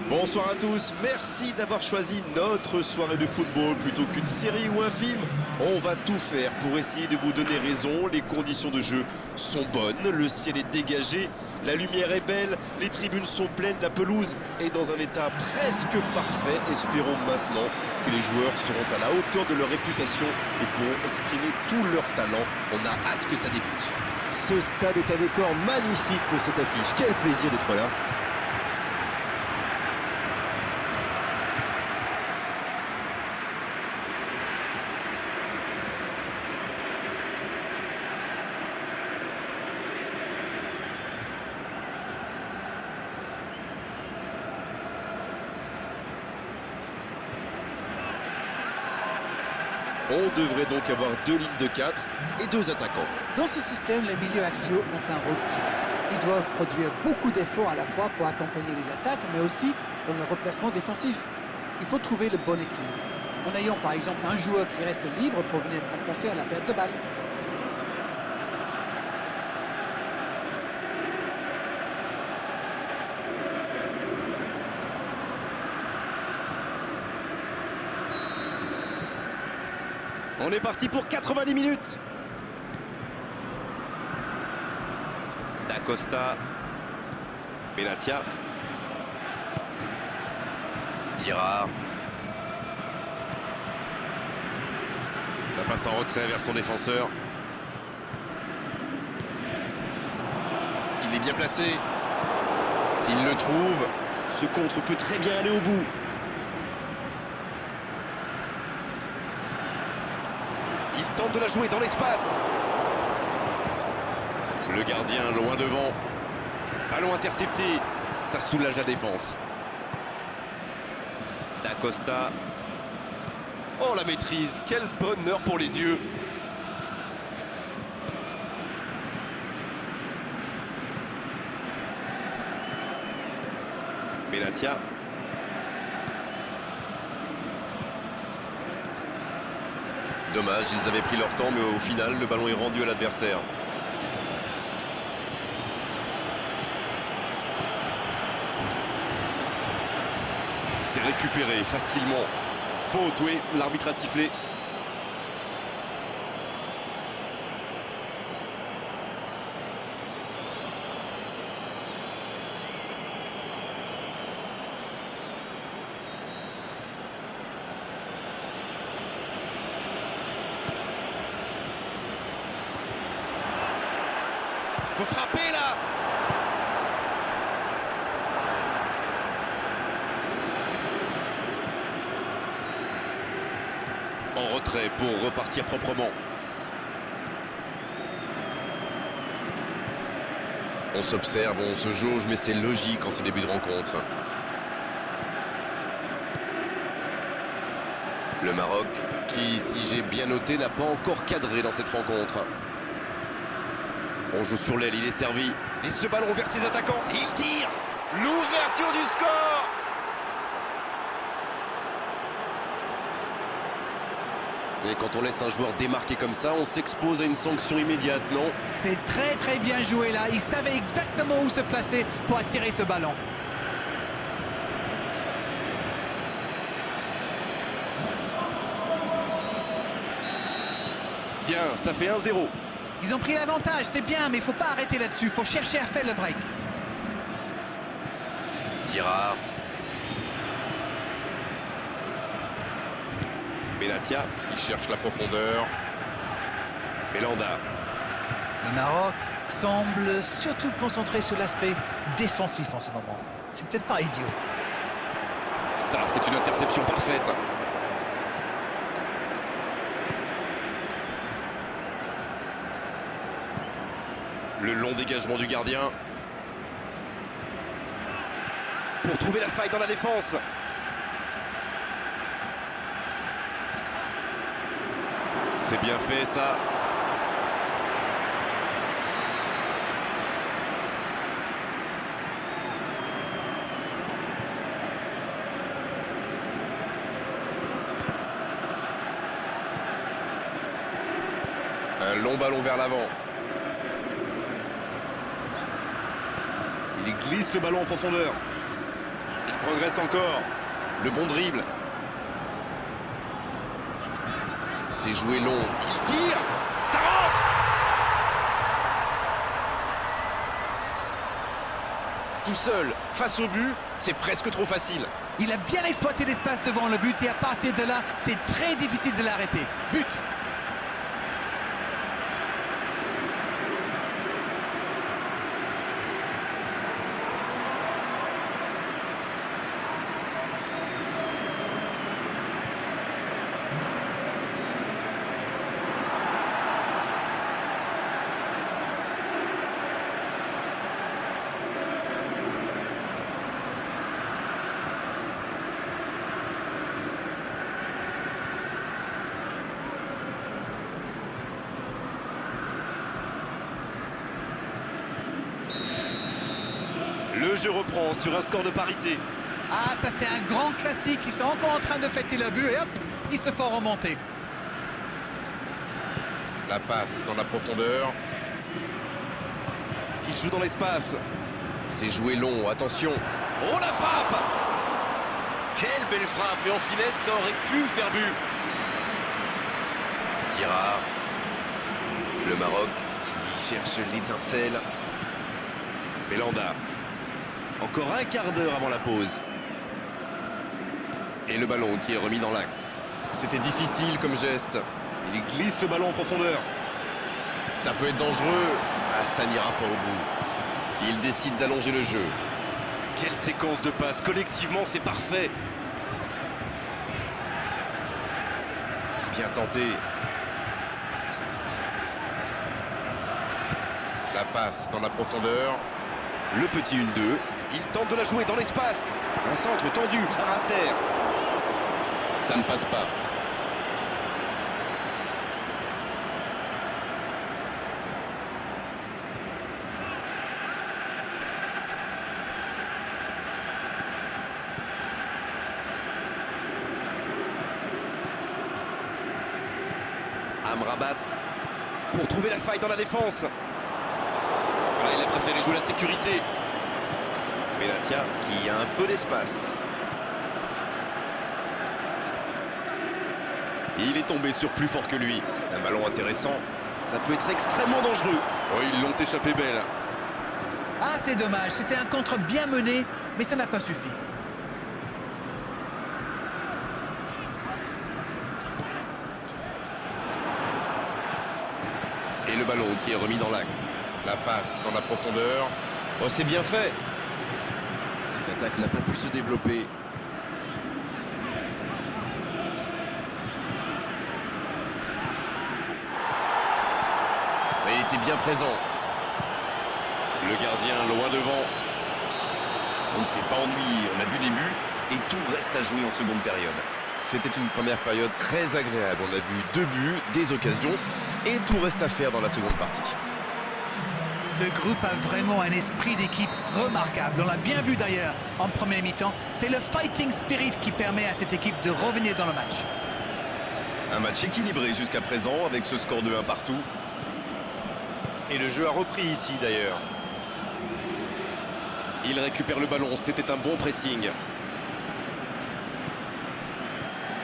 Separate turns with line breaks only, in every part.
Bonsoir à tous, merci d'avoir choisi notre soirée de football plutôt qu'une série ou un film. On va tout faire pour essayer de vous donner raison, les conditions de jeu sont bonnes, le ciel est dégagé, la lumière est belle, les tribunes sont pleines, la pelouse est dans un état presque parfait. Espérons maintenant que les joueurs seront à la hauteur de leur réputation et pourront exprimer tout leur talent. On a hâte que ça débute. Ce stade est un décor magnifique pour cette affiche, quel plaisir d'être là. On devrait donc avoir deux lignes de 4 et deux attaquants.
Dans ce système, les milieux axiaux ont un rôle clé. Ils doivent produire beaucoup d'efforts à la fois pour accompagner les attaques, mais aussi dans le replacement défensif. Il faut trouver le bon équilibre, en ayant par exemple un joueur qui reste libre pour venir compenser à la perte de balle.
On est parti pour 90 minutes. Da Costa. Benatia. Tirard. La passe en retrait vers son défenseur. Il est bien placé. S'il le trouve, ce contre peut très bien aller au bout. Il tente de la jouer dans l'espace. Le gardien loin devant. Ballon intercepté. Ça soulage la défense. Da Costa. Oh la maîtrise. Quel bonheur pour les yeux. Benatia. Dommage, ils avaient pris leur temps, mais au final, le ballon est rendu à l'adversaire. C'est récupéré facilement. Faute, oui, l'arbitre a sifflé. Faut frapper là. En retrait pour repartir proprement. On s'observe, on se jauge, mais c'est logique en ce début de rencontre. Le Maroc, qui, si j'ai bien noté, n'a pas encore cadré dans cette rencontre. On joue sur l'aile, il est servi. Et ce ballon vers ses attaquants. Il tire. L'ouverture du score. Et quand on laisse un joueur démarquer comme ça, on s'expose à une sanction immédiate, non?
C'est très bien joué là. Il savait exactement où se placer pour attirer ce ballon.
Bien, ça fait 1-0.
Ils ont pris l'avantage, c'est bien, mais il ne faut pas arrêter là-dessus. Il faut chercher à faire le break.
Tirard. Benatia qui cherche la profondeur. Belanda.
Le Maroc semble surtout concentré sur l'aspect défensif en ce moment. C'est peut-être pas idiot.
Ça, c'est une interception parfaite. Le long dégagement du gardien. Pour trouver la faille dans la défense. C'est bien fait ça. Un long ballon vers l'avant. Il glisse le ballon en profondeur. Il progresse encore. Le bon dribble. C'est joué long. Il tire. Ça rentre. Tout seul, face au but, c'est presque trop facile.
Il a bien exploité l'espace devant le but et à partir de là, c'est très difficile de l'arrêter. But!
Le jeu reprend sur un score de parité.
Ah, ça c'est un grand classique. Ils sont encore en train de fêter le but et hop, ils se font remonter.
La passe dans la profondeur. Il joue dans l'espace. C'est joué long, attention. Oh la frappe! Quelle belle frappe, mais en finesse, ça aurait pu faire but. Tirard. Le Maroc qui cherche l'étincelle. Belhanda. Encore un quart d'heure avant la pause. Et le ballon qui est remis dans l'axe. C'était difficile comme geste. Il glisse le ballon en profondeur. Ça peut être dangereux. Ah, ça n'ira pas au bout. Il décide d'allonger le jeu. Quelle séquence de passes. Collectivement, c'est parfait. Bien tenté. La passe dans la profondeur. Le petit 1-2. Il tente de la jouer dans l'espace. Un centre tendu, à ras de terre. Ça ne passe pas. Amrabat pour trouver la faille dans la défense. Voilà, il a préféré jouer la sécurité. Benatia qui a un peu d'espace. Il est tombé sur plus fort que lui. Un ballon intéressant. Ça peut être extrêmement dangereux. Oh, ils l'ont échappé belle.
Ah, c'est dommage. C'était un contre bien mené, mais ça n'a pas suffi.
Et le ballon qui est remis dans l'axe. La passe dans la profondeur. Oh, c'est bien fait. Cette attaque n'a pas pu se développer. Mais il était bien présent. Le gardien loin devant. On ne s'est pas ennuyé. On a vu des buts et tout reste à jouer en seconde période. C'était une première période très agréable. On a vu 2 buts, des occasions et tout reste à faire dans la seconde partie.
Ce groupe a vraiment un esprit d'équipe remarquable. On l'a bien vu d'ailleurs en première mi-temps. C'est le fighting spirit qui permet à cette équipe de revenir dans le match.
Un match équilibré jusqu'à présent avec ce score de 1 partout. Et le jeu a repris ici d'ailleurs. Il récupère le ballon, c'était un bon pressing.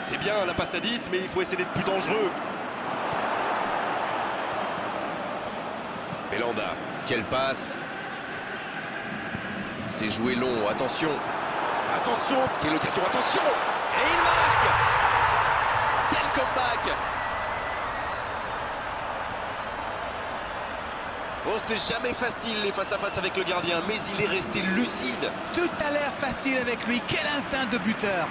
C'est bien la passe à 10, mais il faut essayer d'être plus dangereux. Belhanda, quelle passe. C'est joué long, attention. Attention, quelle occasion, attention. Et il marque. Quel comeback. Oh, c'était jamais facile les face-à-face avec le gardien, mais il est resté lucide.
Tout a l'air facile avec lui. Quel instinct de buteur!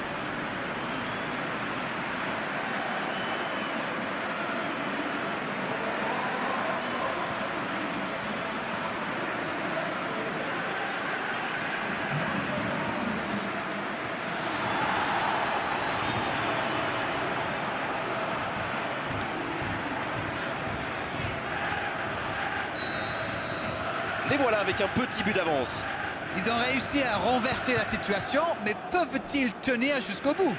Les voilà avec un petit but d'avance.
Ils ont réussi à renverser la situation, mais peuvent-ils tenir jusqu'au bout?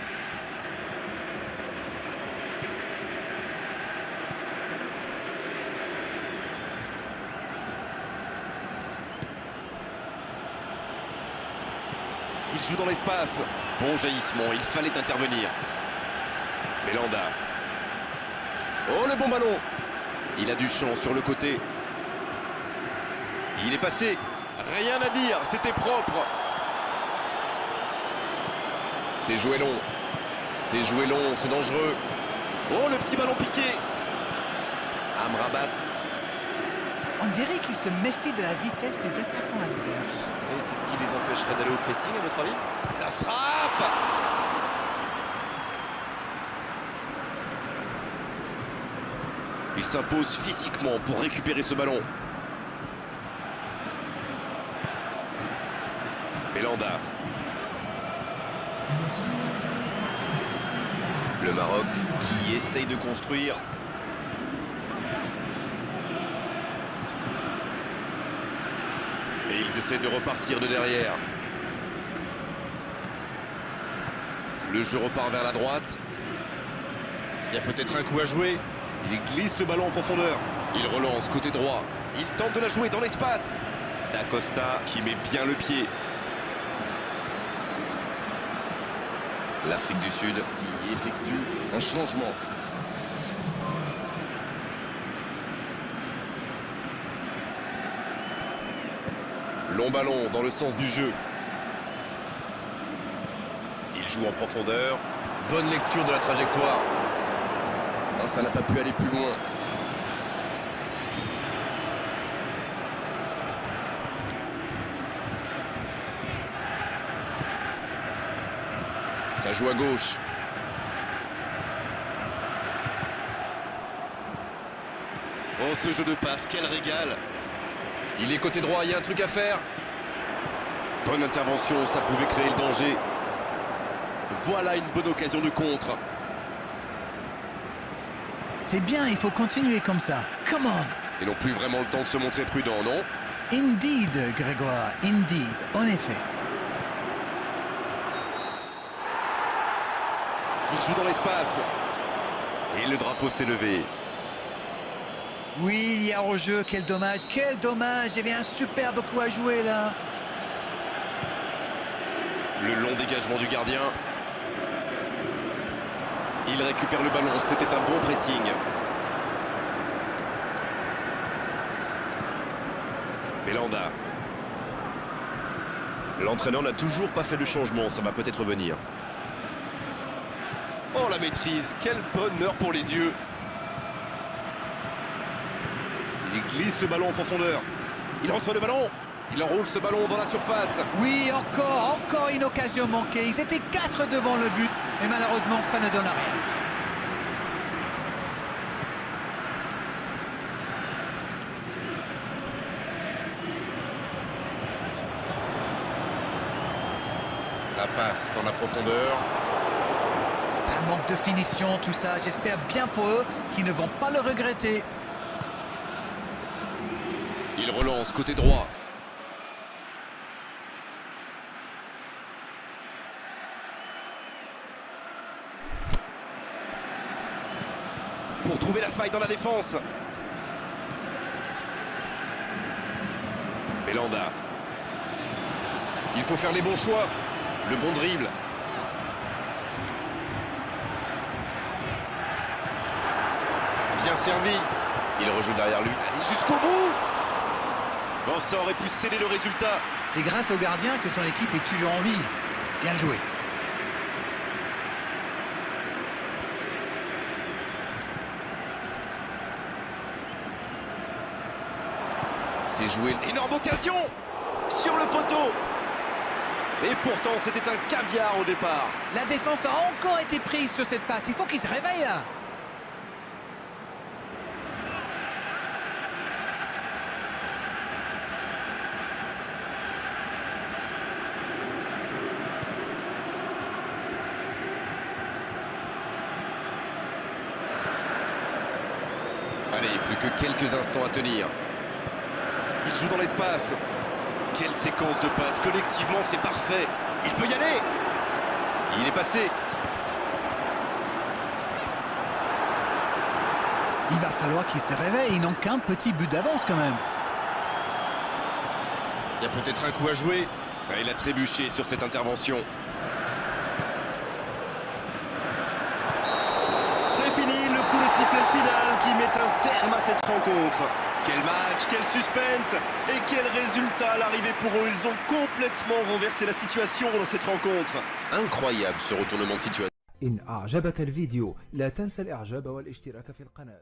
Il joue dans l'espace. Bon jaillissement, il fallait intervenir. Belanda. Oh, le bon ballon. Il a du champ sur le côté. Il est passé. Rien à dire, c'était propre. C'est joué long. C'est joué long, c'est dangereux. Oh, le petit ballon piqué. Amrabat.
On dirait qu'ils se méfient de la vitesse des attaquants adverses.
Et c'est ce qui les empêcherait d'aller au pressing, à votre avis? La frappe! Il s'impose physiquement pour récupérer ce ballon. Belanda. Le Maroc qui essaye de construire. Et ils essaient de repartir de derrière. Le jeu repart vers la droite. Il y a peut-être un coup à jouer. Il glisse le ballon en profondeur. Il relance côté droit. Il tente de la jouer dans l'espace. Da Costa qui met bien le pied. L'Afrique du Sud qui effectue un changement. Long ballon dans le sens du jeu. Il joue en profondeur. Bonne lecture de la trajectoire. Ah, ça n'a pas pu aller plus loin. Ça joue à gauche. Oh, ce jeu de passe, quel régal! Il est côté droit, il y a un truc à faire. Bonne intervention, ça pouvait créer le danger. Voilà une bonne occasion de contre.
C'est bien, il faut continuer comme ça. Come on!
Ils n'ont plus vraiment le temps de se montrer prudents, non?
Indeed, Grégoire, indeed, en effet.
Il joue dans l'espace. Et le drapeau s'est levé.
Oui, il y a hors-jeu, quel dommage, quel dommage. Il y avait un superbe coup à jouer là.
Le long dégagement du gardien. Il récupère le ballon, c'était un bon pressing. Belanda. L'entraîneur n'a toujours pas fait de changement, ça va peut-être venir. Oh, la maîtrise, quel bonheur pour les yeux. Il glisse le ballon en profondeur. Il reçoit le ballon. Il enroule ce ballon dans la surface.
Oui, encore une occasion manquée. Ils étaient 4 devant le but, mais malheureusement, ça ne donne rien.
La passe dans la profondeur.
Ça manque de finition, tout ça. J'espère bien pour eux qu'ils ne vont pas le regretter.
Il relance côté droit. Pour trouver la faille dans la défense. Belanda. Il faut faire les bons choix. Le bon dribble. Bien servi. Il rejoue derrière lui. Allez, jusqu'au bout. Bon, ça aurait pu sceller le résultat.
C'est grâce au gardien que son équipe est toujours en vie. Bien joué.
C'est joué. Énorme occasion sur le poteau. Et pourtant, c'était un caviar au départ.
La défense a encore été prise sur cette passe. Il faut qu'ils se réveillent là.
Allez, plus que quelques instants à tenir. Il joue dans l'espace. Quelle séquence de passes. Collectivement, c'est parfait. Il peut y aller. Il est passé.
Il va falloir qu'ils se réveillent. Ils n'ont qu'un petit but d'avance quand même.
Il y a peut-être un coup à jouer. Il a trébuché sur cette intervention. C'est fini, le coup de sifflet final qui met un terme à cette rencontre. Quel match, quel suspense et quel résultat à l'arrivée pour eux. Ils ont complètement renversé la situation dans cette rencontre. Incroyable ce retournement de situation.
إن أعجبك الفيديو لا تنسى الإعجاب والاشتراك في القناة.